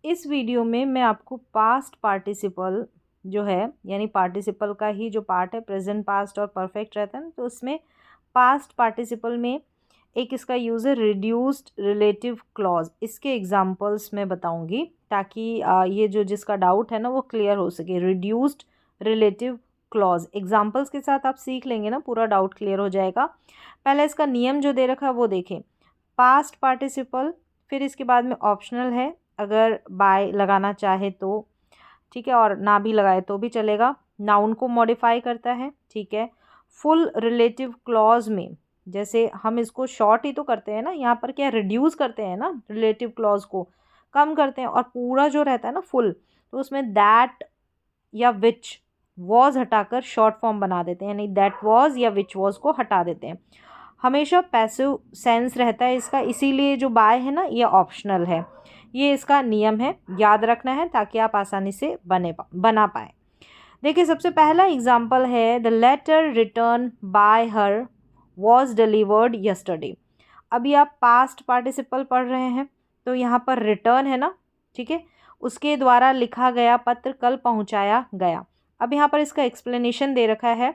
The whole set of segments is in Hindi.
इस वीडियो में मैं आपको पास्ट पार्टिसिपल जो है यानी पार्टिसिपल का ही जो पार्ट है प्रेजेंट पास्ट और परफेक्ट रहता है ना, तो उसमें पास्ट पार्टिसिपल में एक इसका यूज़ है रिड्यूस्ड रिलेटिव क्लॉज। इसके एग्जांपल्स मैं बताऊंगी ताकि ये जो जिसका डाउट है ना वो क्लियर हो सके। रिड्यूस्ड रिलेटिव क्लॉज एग्जांपल्स के साथ आप सीख लेंगे ना, पूरा डाउट क्लियर हो जाएगा। पहले इसका नियम जो दे रखा है वो देखें। पास्ट पार्टिसिपल, फिर इसके बाद में ऑप्शनल है, अगर बाय लगाना चाहे तो ठीक है, और ना भी लगाए तो भी चलेगा। नाउन को मॉडिफाई करता है, ठीक है। फुल रिलेटिव क्लॉज में जैसे हम इसको शॉर्ट ही तो करते हैं ना, यहाँ पर क्या रिड्यूस करते हैं ना, रिलेटिव क्लॉज को कम करते हैं, और पूरा जो रहता है ना फुल, तो उसमें दैट या विच वॉज हटाकर शॉर्ट फॉर्म बना देते हैं, यानी दैट वॉज या विच वॉज को हटा देते हैं। हमेशा पैसिव सेंस रहता है इसका, इसीलिए जो बाय है ना ये ऑप्शनल है। ये इसका नियम है, याद रखना है ताकि आप आसानी से बना पाए। देखिए सबसे पहला एग्जाम्पल है the letter return by her was delivered yesterday. अभी आप पास्ट पार्टिसिपल पढ़ रहे हैं तो यहाँ पर रिटर्न है ना, ठीक है, उसके द्वारा लिखा गया पत्र कल पहुँचाया गया। अब यहाँ पर इसका एक्सप्लेनेशन दे रखा है।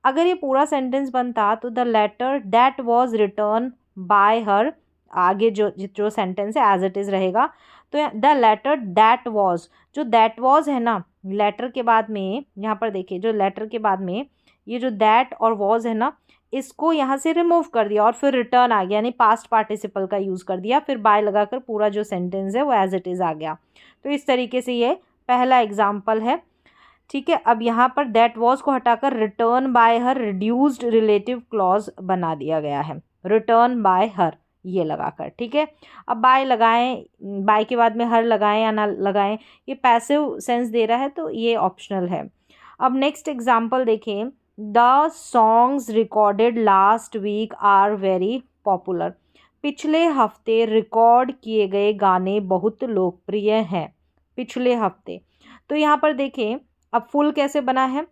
अगर ये पूरा सेंटेंस बनता तो the letter that was return by her, आगे जो सेंटेंस है एज इट इज़ रहेगा। तो द लेटर दैट वॉज, जो दैट वॉज है ना लेटर के बाद में, यहाँ पर देखिए जो लेटर के बाद में ये जो दैट और वॉज है ना, इसको यहाँ से रिमूव कर दिया और फिर रिटर्न आ गया, यानी पास्ट पार्टिसिपल का यूज़ कर दिया, फिर बाय लगाकर पूरा जो सेंटेंस है वो एज इट इज़ आ गया। तो इस तरीके से ये पहला एग्जाम्पल है, ठीक है। अब यहाँ पर दैट वॉज को हटाकर return by her reduced relative clause बना दिया गया है, रिटर्न बाय हर ये लगाकर, ठीक है। अब बाय लगाएं, बाय के बाद में हर लगाएं या ना लगाएं, ये पैसिव सेंस दे रहा है तो ये ऑप्शनल है। अब नेक्स्ट एग्जाम्पल देखें। The songs recorded last week are very popular. पिछले हफ्ते रिकॉर्ड किए गए गाने बहुत लोकप्रिय हैं। पिछले हफ्ते, तो यहाँ पर देखें अब फुल कैसे बना है,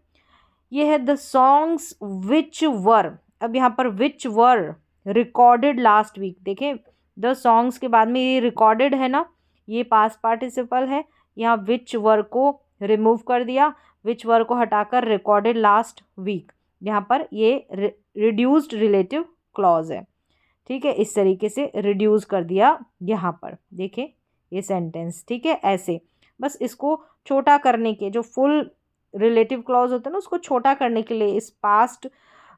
ये है द सॉन्ग्स विच वर। अब यहाँ पर विच वर रिकॉर्डेड लास्ट वीक, देखें द सॉन्ग्स के बाद में ये रिकॉर्डेड है ना, ये पास्ट पार्टिसिपल है। यहाँ विच वर को रिमूव कर दिया, विच वर को हटाकर रिकॉर्डेड लास्ट वीक, यहाँ पर ये रिड्यूस्ड रिलेटिव क्लॉज है, ठीक है। इस तरीके से रिड्यूस कर दिया यहाँ पर, देखें ये सेंटेंस, ठीक है। ऐसे बस इसको छोटा करने के, जो फुल रिलेटिव क्लॉज होता है ना उसको छोटा करने के लिए इस पास्ट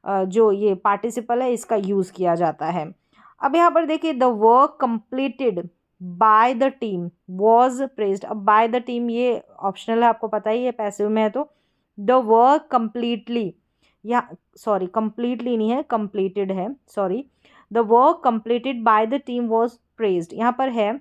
जो ये पार्टिसिपल है इसका यूज़ किया जाता है। अब यहाँ पर देखिए the work completed by the team was praised. अब बाय द टीम ये ऑप्शनल है, आपको पता ही है, पैसिव में है, तो द वर्क कंप्लीटली, या सॉरी कंप्लीटली नहीं है, कंप्लीटेड है, sorry. The work completed by the team was praised, यहाँ पर है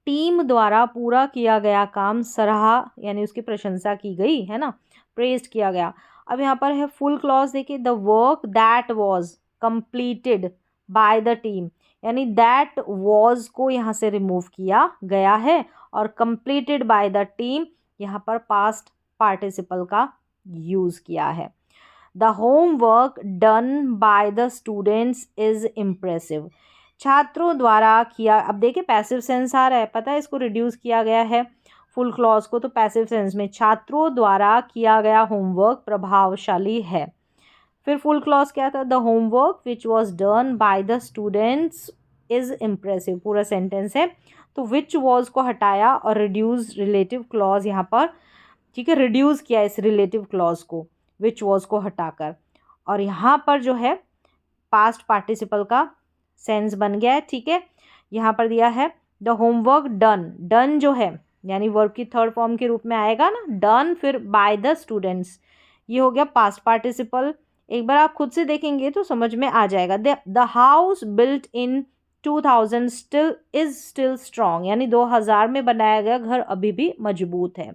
टीम द्वारा पूरा किया गया काम सराहा, यानी उसकी प्रशंसा की गई है ना, प्रेज्ड किया गया। अब यहाँ पर है फुल क्लॉज, देखिए the work that was completed by the team, यानी दैट वाज को यहाँ से रिमूव किया गया है और कंप्लीटेड बाय द टीम यहाँ पर पास्ट पार्टिसिपल का यूज़ किया है। The homework done by the students is impressive. छात्रों द्वारा किया, अब देखिए पैसिव सेंस आ रहा है, पता है इसको रिड्यूस किया गया है फुल क्लॉज को, तो पैसिव सेंस में छात्रों द्वारा किया गया होमवर्क प्रभावशाली है। फिर फुल क्लॉज क्या था, the homework which was done by the students is impressive, पूरा सेंटेंस है, तो विच वॉज को हटाया और रिड्यूस रिलेटिव क्लॉज यहाँ पर, ठीक है, रिड्यूस किया इस रिलेटिव क्लॉज को विच वॉज को हटाकर, और यहाँ पर जो है पास्ट पार्टिसिपल का सेंस बन गया है, ठीक है। यहाँ पर दिया है द होमवर्क डन, डन जो है यानी वर्ब की थर्ड फॉर्म के रूप में आएगा ना, डन फिर बाय द स्टूडेंट्स, ये हो गया पास्ट पार्टिसिपल। एक बार आप खुद से देखेंगे तो समझ में आ जाएगा। The house built in 2000 still strong, यानी 2000 में बनाया गया घर अभी भी मजबूत है।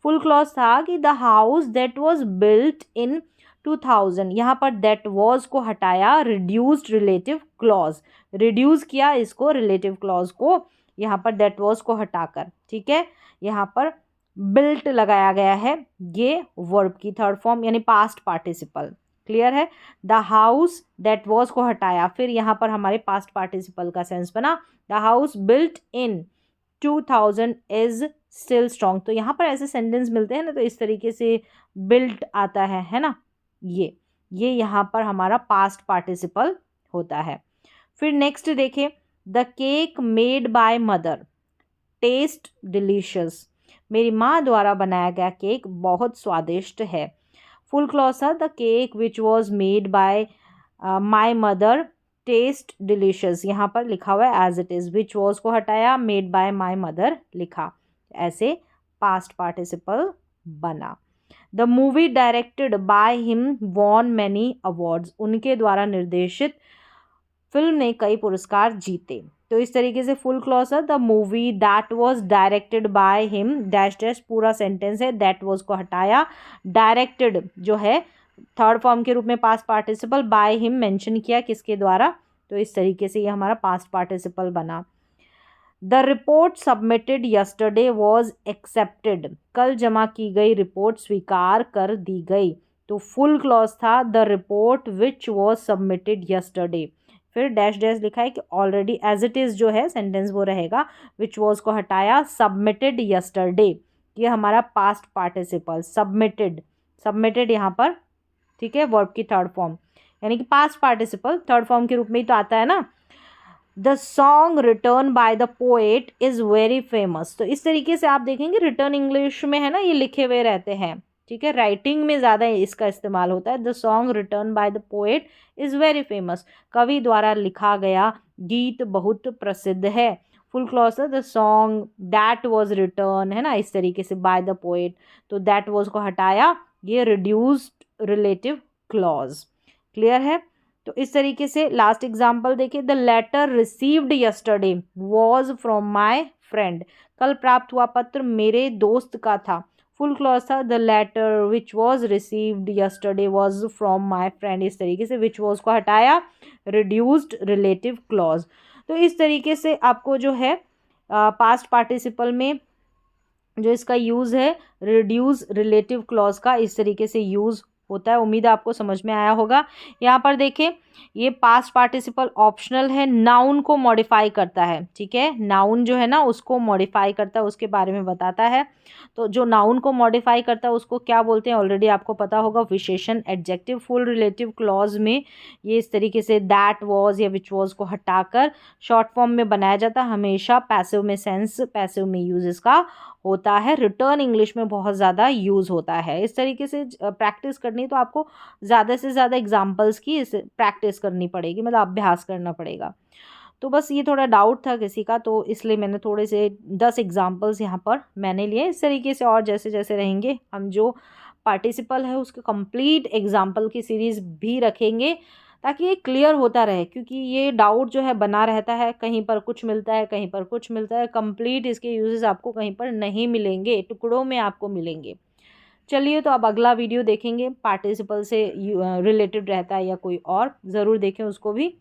फुल क्लॉज था कि the house that was built in 2000, यहाँ पर दैट वॉज को हटाया, रिड्यूस्ड रिलेटिव क्लॉज, रिड्यूस किया इसको रिलेटिव क्लॉज को यहाँ पर दैट वॉज को हटाकर, ठीक है। यहाँ पर बिल्ट लगाया गया है, ये वर्ब की थर्ड फॉर्म यानी पास्ट पार्टिसिपल, क्लियर है। द हाउस दैट वॉज को हटाया, फिर यहाँ पर हमारे पास्ट पार्टिसिपल का सेंस बना the house built in 2000 is still strong. तो यहाँ पर ऐसे सेंटेंस मिलते हैं ना, तो इस तरीके से बिल्ट आता है ना। ये यहाँ पर हमारा पास्ट पार्टिसिपल होता है। फिर नेक्स्ट देखें, the cake made by mother taste delicious. मेरी माँ द्वारा बनाया गया केक बहुत स्वादिष्ट है। फुल क्लॉज था, the cake which was made by my mother taste delicious. यहाँ पर लिखा हुआ है as it is, which was को हटाया, मेड बाय माई मदर लिखा, ऐसे पास्ट पार्टिसिपल बना। The movie directed by him won many awards. उनके द्वारा निर्देशित फिल्म ने कई पुरस्कार जीते। तो इस तरीके से फुल क्लॉज है, the movie that was directed by him dash dash, पूरा सेंटेंस है, दैट वाज को हटाया, डायरेक्टेड जो है थर्ड फॉर्म के रूप में past participle, by him mention किया किसके द्वारा, तो इस तरीके से ये हमारा पास्ट पार्टिसिपल बना। The report submitted yesterday was accepted. कल जमा की गई रिपोर्ट स्वीकार कर दी गई। तो फुल क्लॉज था, the report which was submitted yesterday, फिर डैश डैश लिखा है कि ऑलरेडी एज इट इज़ जो है सेंटेंस वो रहेगा, विच वॉज को हटाया, सबमिटेड यस्टरडे, ये हमारा पास्ट पार्टिसिपल सबमिटेड, सबमिटेड यहाँ पर ठीक है वर्ब की थर्ड फॉर्म, यानी कि पास्ट पार्टिसिपल थर्ड फॉर्म के रूप में ही तो आता है ना। The song return by the poet is very famous. तो इस तरीके से आप देखेंगे रिटर्न इंग्लिश में है ना, ये लिखे हुए रहते हैं, ठीक है, राइटिंग में ज़्यादा इसका इस्तेमाल होता है। The song return by the poet is very famous, कवि द्वारा लिखा गया गीत बहुत प्रसिद्ध है। फुल क्लॉज है, the song that was written है ना, इस तरीके से बाय द पोएट, तो दैट वाज को हटाया, ये रिड्यूस्ड रिलेटिव क्लॉज। क्लियर है। तो इस तरीके से लास्ट एग्जाम्पल देखिए, the letter received yesterday was from my friend. कल प्राप्त हुआ पत्र मेरे दोस्त का था। फुल क्लॉज था, the letter which was received yesterday was from my friend, इस तरीके से विच वॉज को हटाया, रिड्यूस्ड रिलेटिव क्लॉज। तो इस तरीके से आपको जो है पास्ट पार्टिसिपल में जो इसका यूज़ है रिड्यूस रिलेटिव क्लॉज का, इस तरीके से यूज़ होता है। उम्मीद है आपको समझ में आया होगा। यहाँ पर देखें, ये पास्ट पार्टिसिपल ऑप्शनल है, नाउन को मॉडिफाई करता है, ठीक है, नाउन जो है ना उसको मॉडिफाई करता है, उसके बारे में बताता है। तो जो नाउन को मॉडिफाई करता है उसको क्या बोलते हैं, ऑलरेडी आपको पता होगा, विशेषण एडजेक्टिव। फुल रिलेटिव क्लॉज में ये इस तरीके से दैट वॉज या विच वॉज को हटाकर शॉर्ट फॉर्म में बनाया जाता है, हमेशा पैसिव में सेंस, पैसिव में यूज इसका होता है। रिटर्न इंग्लिश में बहुत ज़्यादा यूज़ होता है। इस तरीके से प्रैक्टिस करनी तो आपको ज़्यादा से ज़्यादा एग्जांपल्स की प्रैक्टिस करनी पड़ेगी, मतलब अभ्यास करना पड़ेगा। तो बस ये थोड़ा डाउट था किसी का, तो इसलिए मैंने थोड़े से 10 एग्जांपल्स यहाँ पर मैंने लिए। इस तरीके से और जैसे जैसे रहेंगे हम जो पार्टिसिपल है उसके कंप्लीट एग्जाम्पल की सीरीज़ भी रखेंगे, ताकि ये क्लियर होता रहे, क्योंकि ये डाउट जो है बना रहता है, कहीं पर कुछ मिलता है कहीं पर कुछ मिलता है, कंप्लीट इसके यूजेस आपको कहीं पर नहीं मिलेंगे, टुकड़ों में आपको मिलेंगे। चलिए, तो अब अगला वीडियो देखेंगे पार्टिसिपल से रिलेटेड रहता है या कोई और, ज़रूर देखें उसको भी।